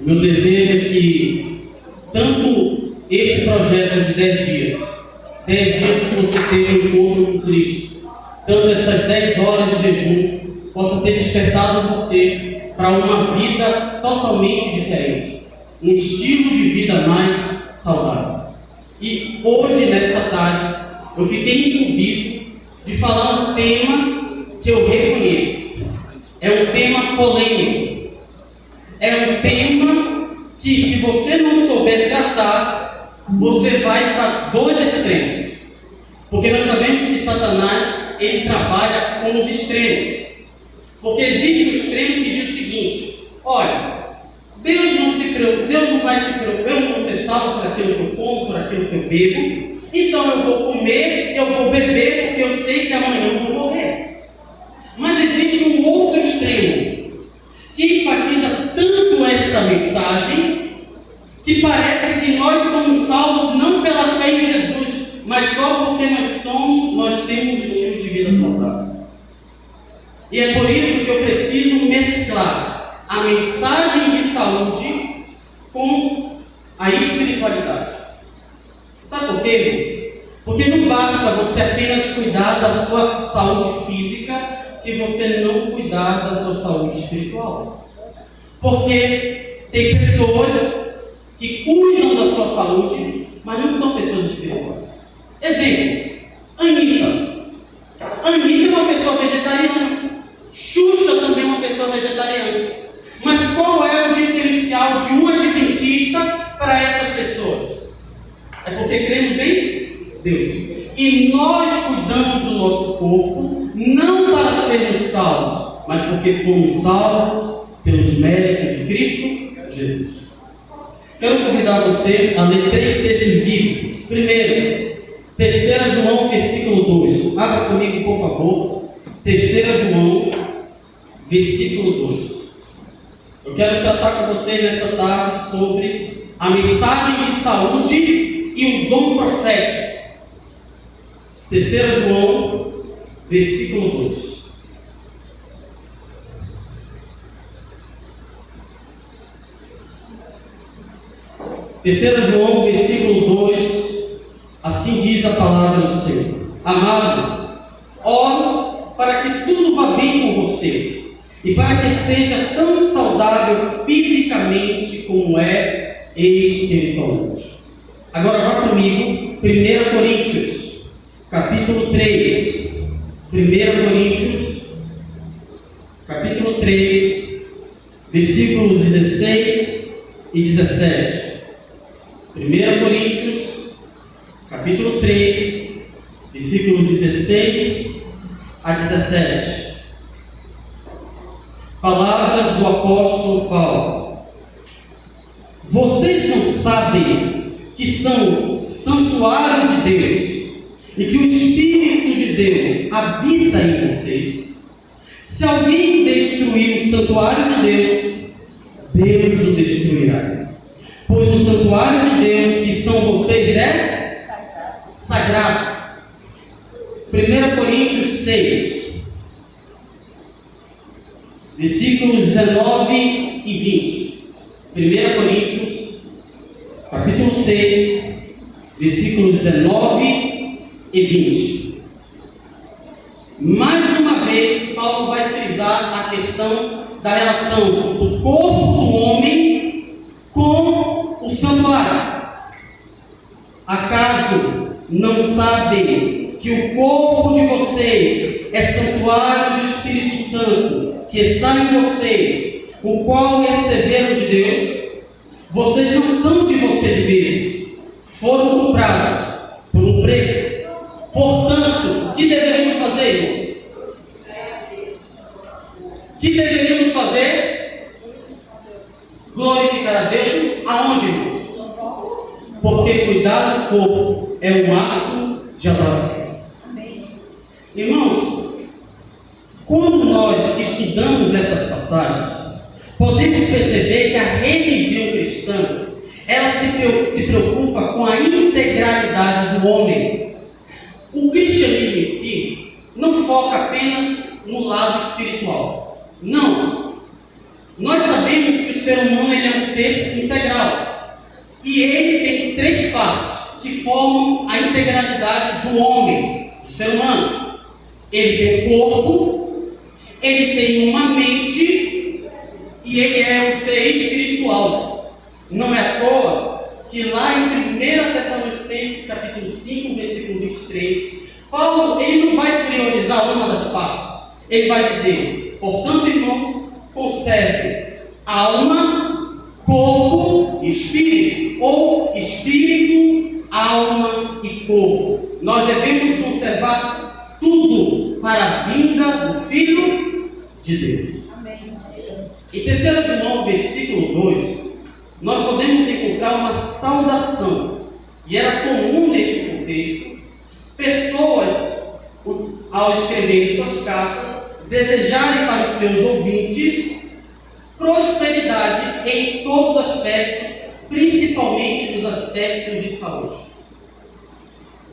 Meu desejo é que tanto este projeto de 10 dias que você teve um encontro com Cristo, tanto essas 10 horas de jejum, possa ter despertado você para uma vida totalmente diferente, um estilo de vida mais saudável. E hoje, nessa tarde, eu fiquei incumbido de falar um tema que eu reconheço. É um tema polêmico. É um tema que, se você não souber tratar, você vai para dois extremos. Porque nós sabemos que Satanás, ele trabalha com os extremos. Porque existe um extremo que diz o seguinte: olha, Deus não vai se preocupar, eu não vou ser salvo por aquilo que eu como, por aquilo que eu bebo, então eu vou comer, eu vou beber, porque eu sei que amanhã eu vou morrer. Mas existe um outro extremo que enfatiza tanto esta mensagem que parece que nós somos salvos não pela fé em Jesus, mas só porque nós temos um estilo de vida saudável. E é por isso que eu preciso mesclar a mensagem de saúde com a espiritualidade. Sabe por quê, irmãos? Porque não basta você apenas cuidar da sua saúde física se você não cuidar da sua saúde espiritual. Porque tem pessoas que cuidam da sua saúde, mas não são pessoas espirituais. Exemplo, Anitta é uma pessoa vegetariana. Xuxa também é uma pessoa vegetariana. Mas qual é o diferencial de um adventista para essas pessoas? É porque cremos em Deus. E nós cuidamos do nosso corpo não para sermos salvos, mas porque fomos salvos pelos méritos de Cristo Jesus. Quero convidar você a ler 3 textos bíblicos. Primeiro, 3 João, versículo 2. Abra comigo, por favor. 3 João, versículo 2. Eu quero tratar com vocês nesta tarde sobre a mensagem de saúde e o dom profético. 3 João, versículo 2. Terceira João, versículo 2, assim diz a palavra do Senhor: amado, oro para que tudo vá bem com você e para que esteja tão saudável fisicamente como é espiritualmente. Agora vá comigo, 1 Coríntios, capítulo 3. 1 Coríntios, capítulo 3, versículos 16 e 17. 1 Coríntios, capítulo 3, versículos 16 a 17. Palavras do apóstolo Paulo. Vocês não sabem que são santuário de Deus e que o Espírito de Deus habita em vocês? Se alguém destruir o santuário de Deus, Deus o destruirá. Pois o santuário de Deus, que são vocês, é sagrado. 1 Coríntios 6, versículos 19 e 20. 1 Coríntios, capítulo 6, versículos 19 e 20. Mais uma vez, Paulo vai frisar a questão da relação do corpo do homem com o santuário. Acaso não sabem que o corpo de vocês é santuário do Espírito Santo, que está em vocês, o qual receberam de Deus? Vocês não são de vocês mesmos, foram comprados por um preço. Portanto, o que deveríamos fazer, irmãos? O que deveríamos fazer? Glorificar a Deus. Aonde, irmãos? Porque cuidar do corpo é um ato de adoração. Irmãos, quando nós estudamos essas passagens, podemos perceber que a religião cristã, ela se preocupa com a integralidade do homem. O cristianismo em si não foca apenas no lado espiritual. Não. Nós sabemos que o ser humano ele é um ser integral. E ele tem três partes que formam a integralidade do homem, do ser humano. Ele tem um corpo, ele tem uma mente e ele é um ser espiritual. Não é à toa que lá em 1 Tessalonicenses, capítulo 5, versículo 23, Paulo ele não vai priorizar uma das partes. Ele vai dizer, portanto, irmãos, conservem alma, corpo e espírito, ou espírito, alma e corpo. Nós devemos conservar tudo para a vinda do Filho de Deus. Amém. Em 3 João, versículo 2, nós podemos encontrar uma saudação. E era comum neste contexto, pessoas, ao escreverem suas cartas, desejarem para os seus ouvintes prosperidade em todos os aspectos, principalmente nos aspectos de saúde.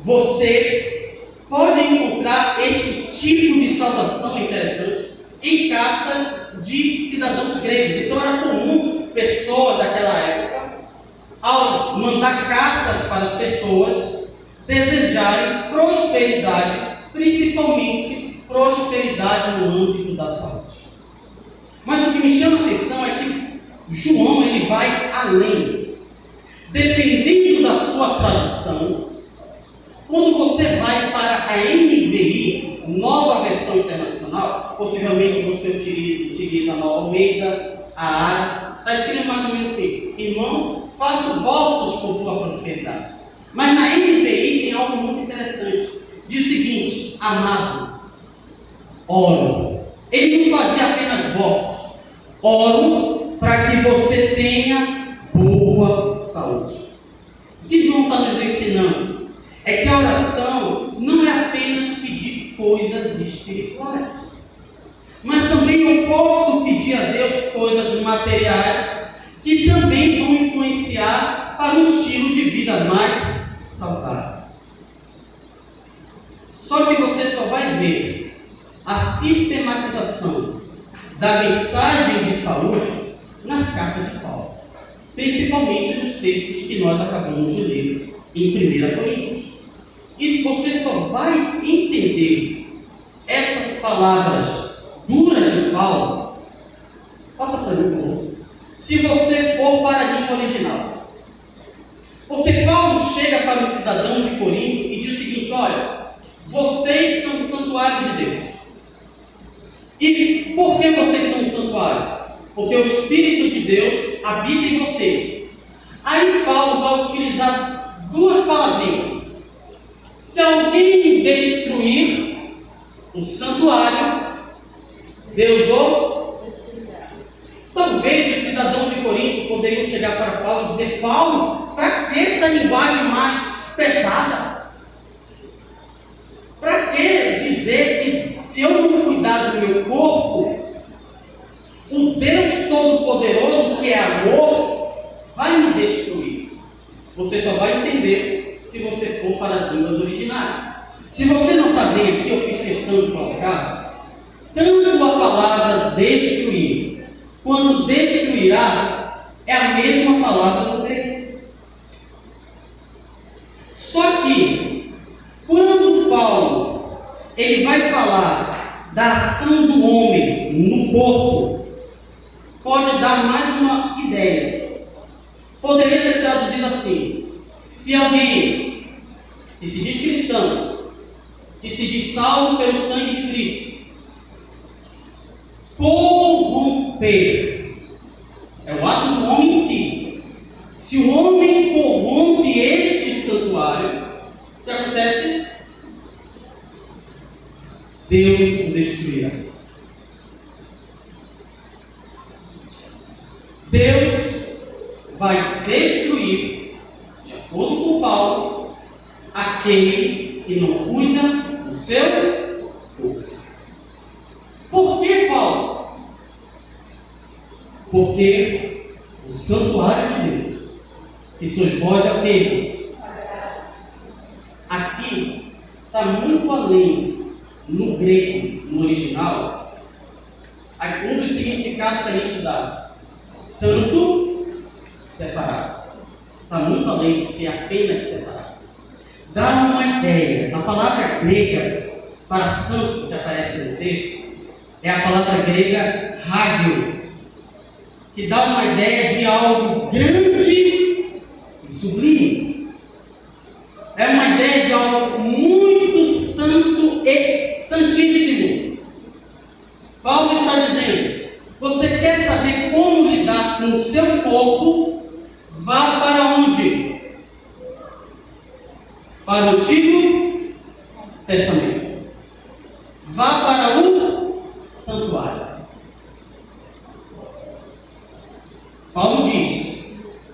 Você pode encontrar este tipo de saudação interessante em cartas de cidadãos gregos. Então era comum pessoas daquela época, ao mandar cartas para as pessoas, desejarem prosperidade, principalmente prosperidade no âmbito da saúde. Mas o que me chama a atenção é que João ele vai além. Dependendo da sua tradução, quando você vai para a NVI, Nova Versão Internacional, possivelmente você utiliza a Nova Almeida, a ARA, está escrito mais ou menos assim: irmão, faço votos por tua prosperidade. Mas na NVI tem algo muito interessante. Diz o seguinte: amado, oro. Ele não fazia apenas votos. Oro para que você tenha boa saúde. O que João está nos ensinando é que a oração não é apenas pedir coisas espirituais, mas também eu posso pedir a Deus coisas materiais que também vão influenciar para um estilo de vida mais saudável. Só que você só vai ver a sistematização da mensagem de saúde nas cartas de Paulo, principalmente nos textos que nós acabamos de ler em 1 Coríntios. Isso você só vai entender essas palavras duras de Paulo. Passa para mim, por favor. Se você for para a língua original. Porque Paulo chega para os cidadãos de Corinto e diz o seguinte: olha, vocês são o santuário de Deus. E por que vocês são um santuário? Porque o Espírito de Deus habita em vocês. Aí Paulo vai utilizar duas palavrinhas. Se alguém destruir o santuário, Deus o destruirá. Talvez os cidadãos de Corinto poderiam chegar para Paulo e dizer: Paulo, para que essa linguagem mais pesada? Para que dizer que se eu não cuidar do meu corpo, o Deus Todo-Poderoso, que é amor, vai me destruir? Você só vai entender se você for para as línguas originais. Se você não está bem aqui, eu fiz questão de colocar, tanto a palavra destruir, quando destruirá, é a mesma palavra no grego. Só que, quando Paulo ele vai falar da ação do homem no corpo, pode dar mais uma ideia. Poderia ser traduzido assim: se alguém que se diz cristão, que se diz salvo pelo sangue de Cristo, corromper, é o ato do homem em si. Se o homem corrompe este santuário, o que acontece? Deus o destruirá. Deus vai destruir, de acordo com Paulo, aquele que não cuida do seu corpo. Por que, Paulo? Porque o santuário de Deus, que sois vós apenas, aqui está muito além. No grego, no original, um dos significados que a gente dá: santo está muito além de ser apenas separado. Dá uma ideia. A palavra grega para santo que aparece no texto é a palavra grega hagios, que dá uma ideia de algo grande e sublime. É uma ideia de algo muito santo e santíssimo. Paulo está dizendo: você quer saber como lidar com o seu corpo? Vá para onde? Para o Antigo Testamento. Vá para o santuário. Paulo diz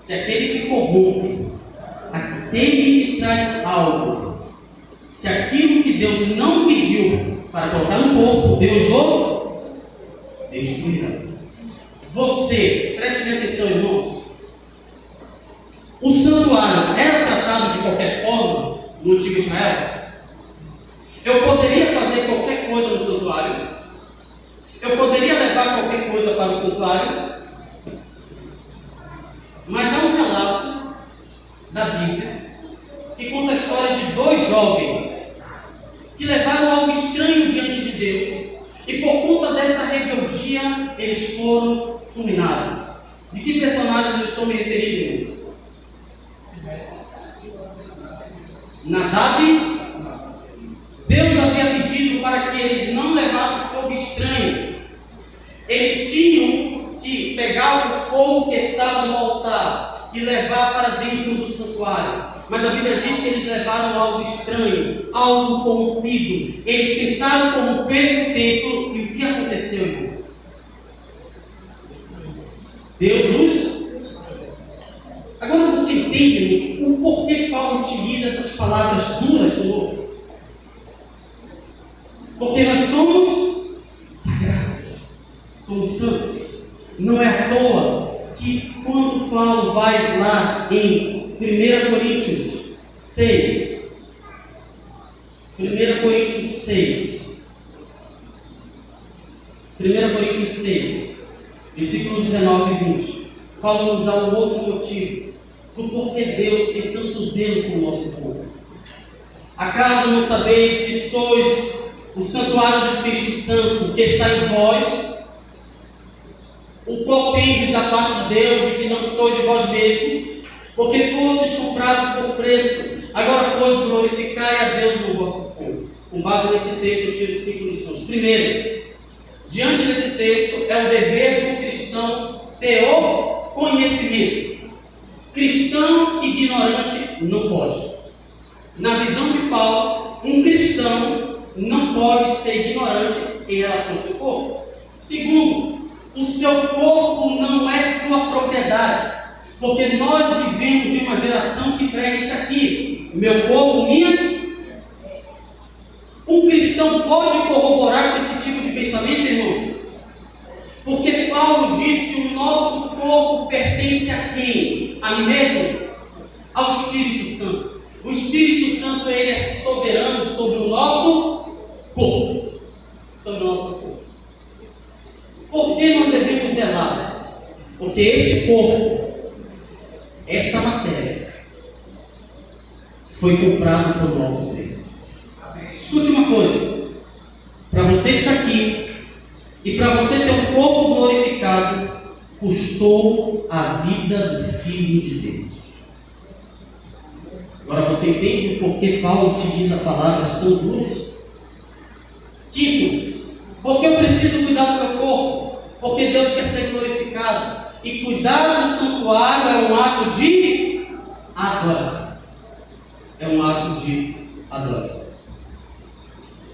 que aquele que corrompe, aquele que traz algo, que aquilo que Deus não pediu para colocar no corpo, Deus o destruirá. Você, preste atenção, irmãos. O santuário era tratado de qualquer forma no Antigo Israel? Eu poderia fazer qualquer coisa no santuário? Eu poderia levar qualquer coisa para o santuário? Mas há um relato da Bíblia que conta a história de dois jovens que levaram algo estranho diante de Deus e por conta dessa rebeldia eles foram fulminados. De que personagens eu estou me referindo? Nadab. Deus havia pedido para que eles não levassem fogo estranho. Eles tinham que pegar o fogo que estava no altar e levar para dentro do santuário. Mas a Bíblia diz que eles levaram algo estranho, algo corrompido. Eles tentaram corromper o templo e o que aconteceu, irmãos? Deus os... Agora você entende, irmãos, o porquê Paulo utiliza essas palavras duras conosco? Porque nós somos sagrados, somos santos. Não é à toa que quando Paulo vai lá em 1 Coríntios 6, 1 Coríntios 6, versículo 19 e 20, Paulo nos dá um outro motivo do porquê Deus tem tanto zelo com o nosso povo. Acaso não sabeis que sois o santuário do Espírito Santo que está em vós, o qual tendes da parte de Deus e que não sois de vós mesmos, porque fostes comprados por preço? Agora, pois, glorificai a Deus no vosso corpo. Com base nesse texto, eu tiro 5 lições. Primeiro, diante desse texto, é o dever do cristão ter o conhecimento. Cristão ignorante não pode. Na visão de Paulo, um cristão não pode ser ignorante em relação ao seu corpo. Segundo, o seu corpo não é sua propriedade, porque nós vivemos em uma geração que prega isso aqui: meu corpo, minhas. Um cristão pode corroborar com esse tipo de pensamento, irmãos? Porque Paulo diz que o nosso corpo pertence a quem? A mim mesmo? Ao Espírito Santo. O Espírito Santo, ele é soberano sobre o nosso corpo. Sobre o nosso corpo. Por que nós devemos zelar? Porque este corpo, esta matéria, foi comprado por um alto preço. Escute uma coisa: para você estar aqui e para você ter um corpo glorificado, custou a vida do Filho de Deus. Agora você entende o porquê Paulo utiliza palavras tão duras? Quinto, porque eu preciso cuidar do meu corpo? Porque Deus quer ser glorificado. E cuidar do santuário é um ato de adoração. É um ato de adoração.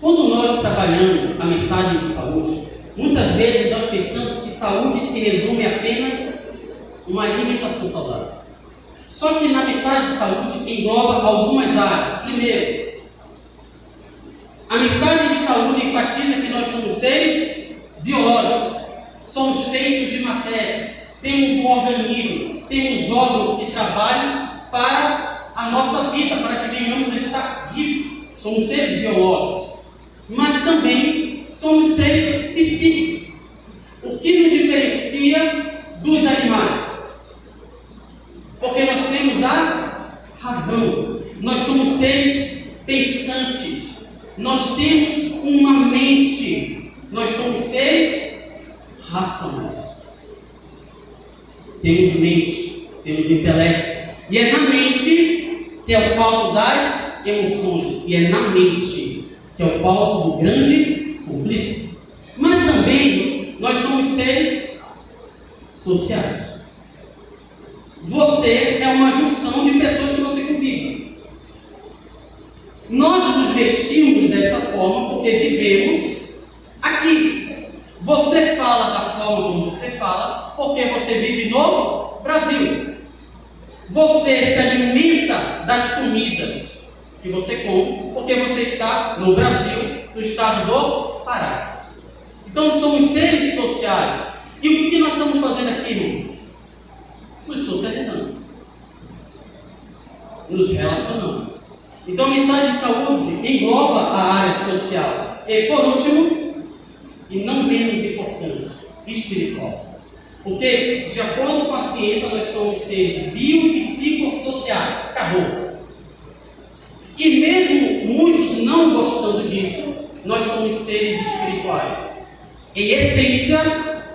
Quando nós trabalhamos a mensagem de saúde, muitas vezes nós pensamos que saúde se resume apenas uma alimentação saudável. Só que na mensagem de saúde engloba algumas áreas. Primeiro, a mensagem de saúde enfatiza que nós somos seres biológicos, somos feitos de matéria, temos um organismo, temos órgãos que trabalham para a nossa vida, para que venhamos a estar vivos. Somos seres biológicos, mas também somos seres psíquicos. O que nos diferencia dos animais? Porque nós temos a temos uma mente. Nós somos seres racionais. Temos mente, temos intelecto. E é na mente que é o palco das emoções. E é na mente que é o palco do grande conflito. Mas também nós somos seres sociais. Você é uma junção de pessoas que você convive. Nós nos vestimos desta forma porque vivemos aqui. Você fala da forma como você fala porque você vive no Brasil. Você se alimenta das comidas que você come porque você está no Brasil, no estado do Pará. Então somos seres sociais. E o que nós estamos fazendo aqui, irmãos? Nos socializando, nos relacionando. Então a mensagem de saúde engloba a área social. E por último, e não menos importante, espiritual. Porque, de acordo com a ciência, nós somos seres biopsicossociais. Acabou. E mesmo muitos não gostando disso, nós somos seres espirituais. Em essência,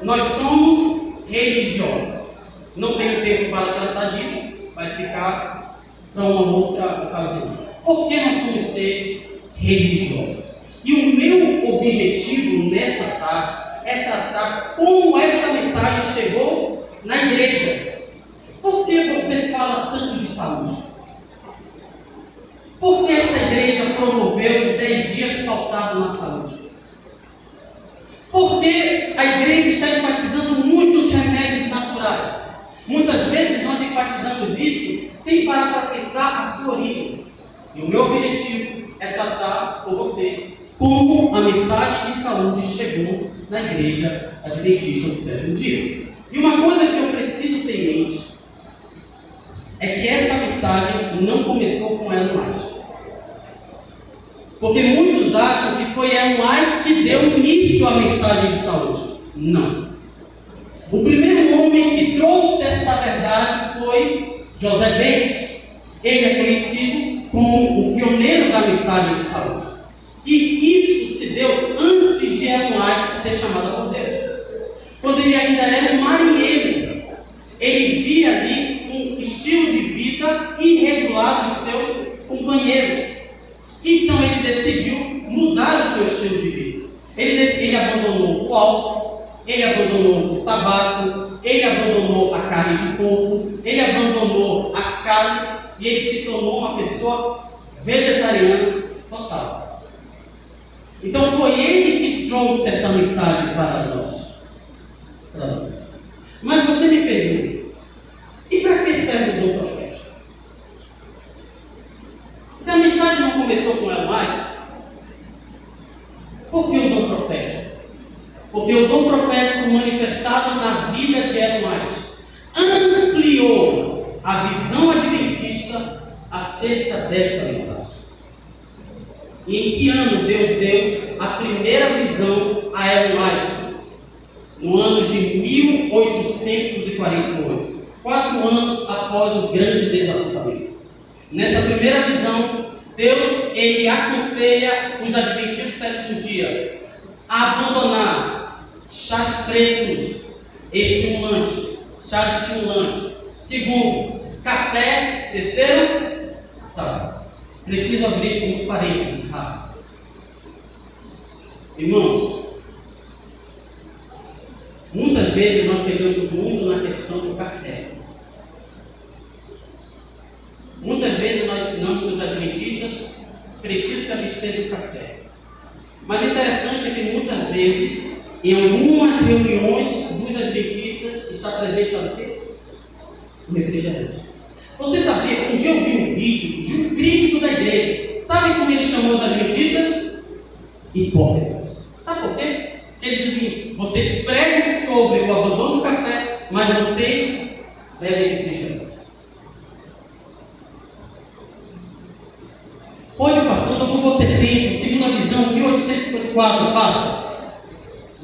nós somos religiosos. Não tenho tempo para tratar disso, vai ficar para uma outra ocasião. Por que nós somos seres religiosos? E o meu objetivo nessa tarde é tratar como esta mensagem chegou na igreja. Por que você fala tanto de saúde? Por que esta igreja promoveu os 10 dias pautados na saúde? Porque a igreja está enfatizando muitos remédios naturais. Muitas vezes nós enfatizamos isso sem parar para pensar a sua origem. E o meu objetivo é tratar com vocês como a mensagem de saúde chegou na igreja adventista do sétimo dia. E uma coisa que eu preciso ter em mente é que esta mensagem não começou com Ellen White. Porque muitos acham que foi Ellen White que deu início à mensagem de saúde. Não. O primeiro homem que trouxe esta verdade foi José Bates. Ele é conhecido como o pioneiro da mensagem de saúde. E isso se deu antes de Ellen White ser chamada por Deus. Quando ele ainda era um marinheiro, ele via ali um estilo de vida irregular dos seus companheiros. Então ele decidiu mudar o seu estilo de vida. Ele abandonou o álcool, ele abandonou o tabaco, ele abandonou a carne de porco, ele abandonou as carnes e ele se tornou uma pessoa vegetariana total. Então foi ele que trouxe essa mensagem para nós. Mas você me pergunta, e para que serve o dom profético? Se a mensagem não começou com Ellen White, por que o dom profético? Porque o dom profético manifestado na vida de Ellen White ampliou a visão adventista acerca desta mensagem. E em que ano Deus deu a primeira visão a Ellen White? No ano de 1848, 4 anos após o grande desapontamento. Nessa primeira visão, Deus ele aconselha os adventistas do sétimo dia a abandonar chás pretos estimulantes, chás estimulantes. Segundo, café. Terceiro, preciso abrir um parênteses rápido. Irmãos, muitas vezes nós pegamos muito na questão do café. Muitas vezes nós ensinamos os adventistas precisam se abster do café. Mas o interessante é que muitas vezes, em algumas reuniões dos adventistas, está presente o quê? O refrigerante. Você sabia? Um dia eu vi um vídeo de um crítico da igreja. Sabe como ele chamou os adventistas? Hipócritas. Sabe por quê? Porque ele diz assim: vocês pregam sobre o abandono do café, mas vocês bebem refrigerante. Pode ir passando, eu não vou ter tempo. Segunda visão, 1854, passa.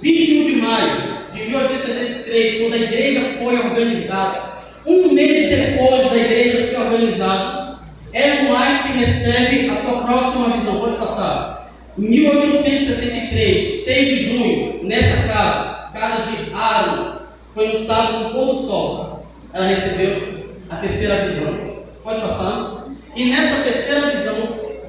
21 de maio de 1863, quando a igreja foi organizada, um mês depois da igreja ser organizada, Ellen White recebe a sua próxima visão. Pode passar. 1863, 6 de junho, nessa casa de Aaron, foi um sábado com pôr do sol. Ela recebeu a terceira visão. Pode passar? E nessa terceira visão,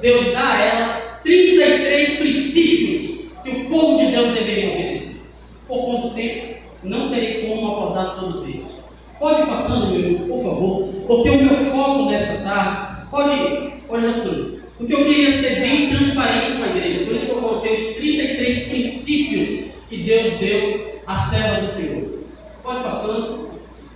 Deus dá a ela 33 princípios que o povo de Deus deveria obedecer. Por quanto tempo? Não terei como abordar todos eles. Pode ir passando, meu irmão, por favor, porque o meu foco nesta tarde, pode ir passando, porque eu queria ser bem transparente com a igreja, por isso que eu coloquei os 33 princípios que Deus deu à serva do Senhor. Pode ir passando.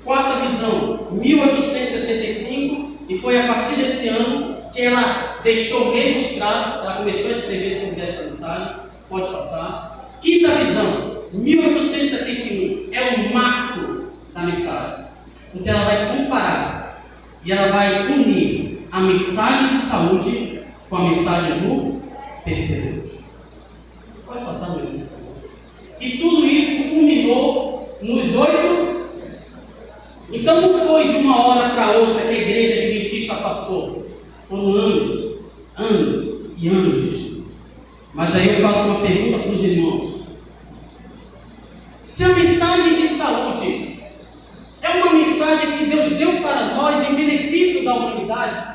Quarta visão, 1865, e foi a partir desse ano que ela deixou registrado, ela começou a escrever sobre esta mensagem. Pode passar. Quinta visão, 1871, é o marco da mensagem, porque ela vai comparar e ela vai unir a mensagem de saúde com a mensagem do terceiro. Pode passar, meu irmão, por favor. E tudo isso culminou nos 8. Então não foi de uma hora para outra que a igreja adventista passou. Foram anos e anos. Mas aí eu faço uma pergunta para os irmãos. Se a mensagem de saúde é uma mensagem que Deus deu para nós em benefício da humanidade,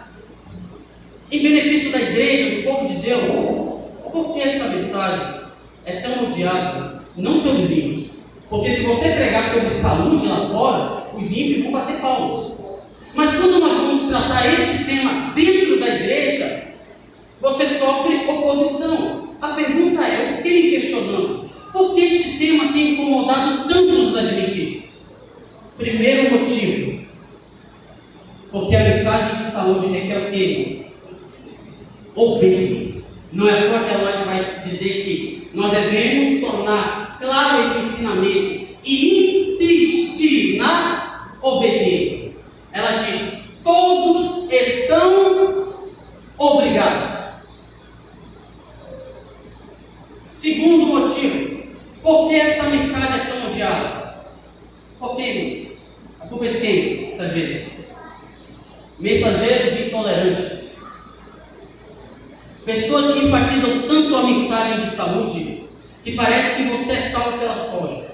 em benefício da igreja, do povo de Deus, por que esta mensagem é tão odiada? Não pelos ímpios. Porque se você pregar sobre saúde lá fora, os ímpios vão bater palmas. Mas quando nós vamos tratar este tema dentro da igreja, você sofre oposição. A pergunta é, eu fiquei me questionando, por que este tema tem incomodado tanto os adventistas? Primeiro motivo, porque a mensagem de saúde requer o quê? Obediência. Não é à toa que a loja vai dizer que nós devemos tornar claro esse ensinamento e insistir na obediência. Ela diz, todos estão obrigados. Segundo motivo, por que esta mensagem é tão odiada? Por quê? A culpa é de quem, muitas vezes? Mensageiros intolerantes. Pessoas que enfatizam tanto a mensagem de saúde, que parece que você é salvo pela soja.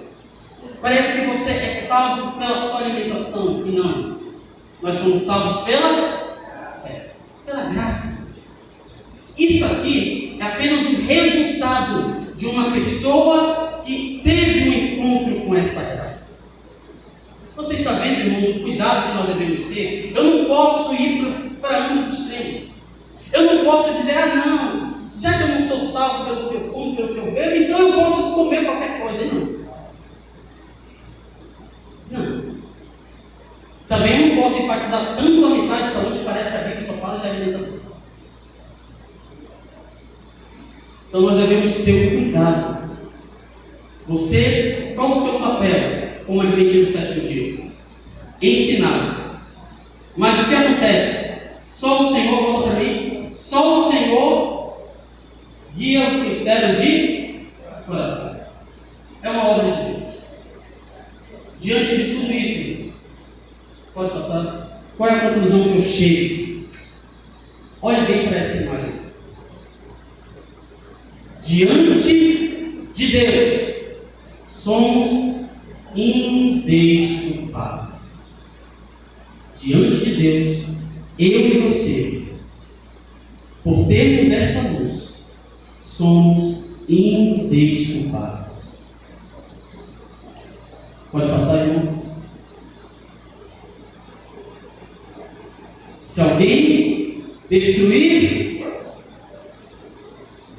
Parece que você é salvo pela sua alimentação. E não. Nós somos salvos pela graça. Isso aqui é apenas um resultado de uma pessoa que teve um encontro com esta graça. Você está vendo, irmãos, o cuidado que nós devemos ter? Eu não posso ir para um dos extremos. Eu não posso dizer, não, já que eu não sou salvo pelo que eu como, pelo que eu bebo, então eu posso comer qualquer coisa. Não. Também eu não posso enfatizar tanto a mensagem de saúde que parece que a Bíblia só fala de alimentação. Então nós devemos ter um cuidado. Você, qual o seu papel como adventista do sétimo dia? Ensinar. Mas o que acontece? Só o Senhor, volta para mim, só o Senhor guia os sinceros de coração. É uma obra de Deus. Diante de tudo isso, irmãos, pode passar? Qual é a conclusão que eu chego? Olhe bem para essa imagem. Diante de Deus, somos indesculpáveis. Diante de Deus, eu e você, por termos esta luz, somos indesculpáveis. Pode passar, irmão? Se alguém destruir,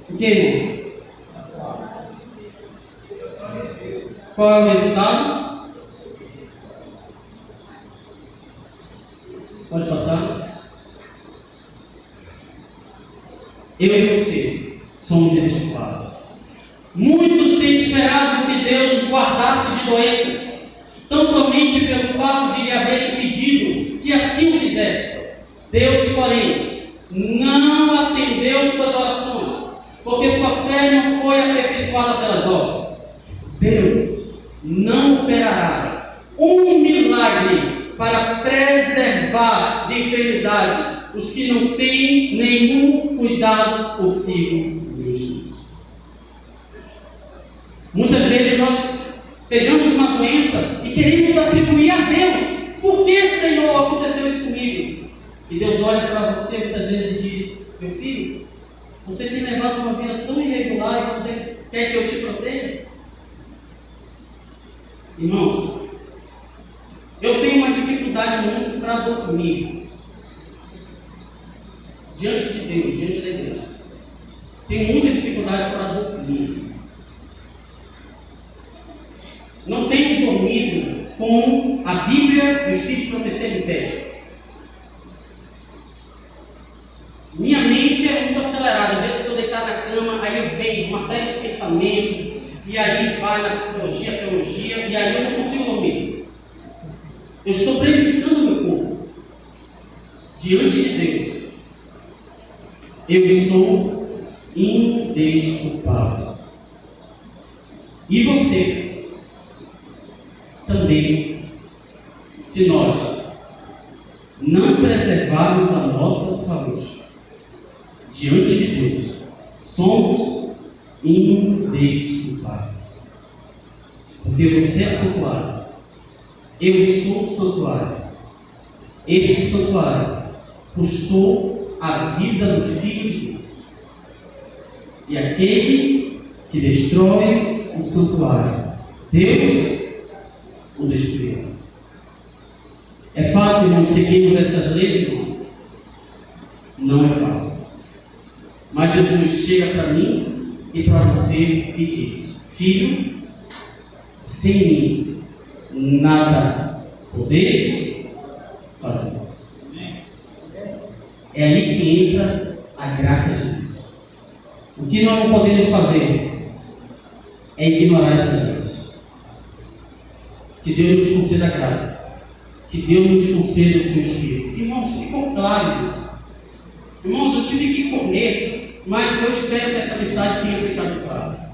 o que, irmão? Qual é o resultado? Pode passar? Eu e você somos indesculpáveis. Muitos têm esperado que Deus os guardasse de doenças, tão somente pelo fato de lhe haverem pedido que assim o fizesse. Deus, porém, não atendeu suas orações, porque sua fé não foi aperfeiçoada pelas obras. Deus não operará um milagre para preservar de enfermidades os que não têm nenhum cuidado consigo mesmos. aconteceu isso comigo. E Deus olha para você muitas vezes e diz: meu filho, você tem levado uma vida tão irregular e você quer que eu te proteja? Irmãos, eu tenho uma dificuldade muito para dormir diante de Deus, diante da igreja. Tenho muita dificuldade para dormir. Não tenho dormido como a Bíblia e o Espírito de Profecia me pede. Minha mente é muito acelerada. Às vezes eu estou deitado na cama, aí vem uma série de pensamentos, e aí vai na psicologia, teologia, e aí eu não consigo dormir. Eu estou prejudicando o meu corpo diante de Deus. Eu sou indesculpável. E você também, se nós não preservarmos a nossa saúde diante de Deus, somos indesculpáveis. Porque você é santuário, eu sou santuário. Este santuário custou a vida do Filho de Deus. E aquele que destrói o santuário, Deus o destruirá. É fácil, irmãos, seguirmos estas leis, irmãos? Não é fácil. Mas Jesus chega para mim e para você e diz: filho, sem mim nada podeis fazer. É ali que entra a graça de Deus. O que nós não podemos fazer é ignorar essas leis. Que Deus nos conceda a graça. Que Deus nos conceda o seu Espírito. Irmãos, ficou claro, irmãos, eu tive que correr, mas eu espero que essa mensagem tenha ficado clara.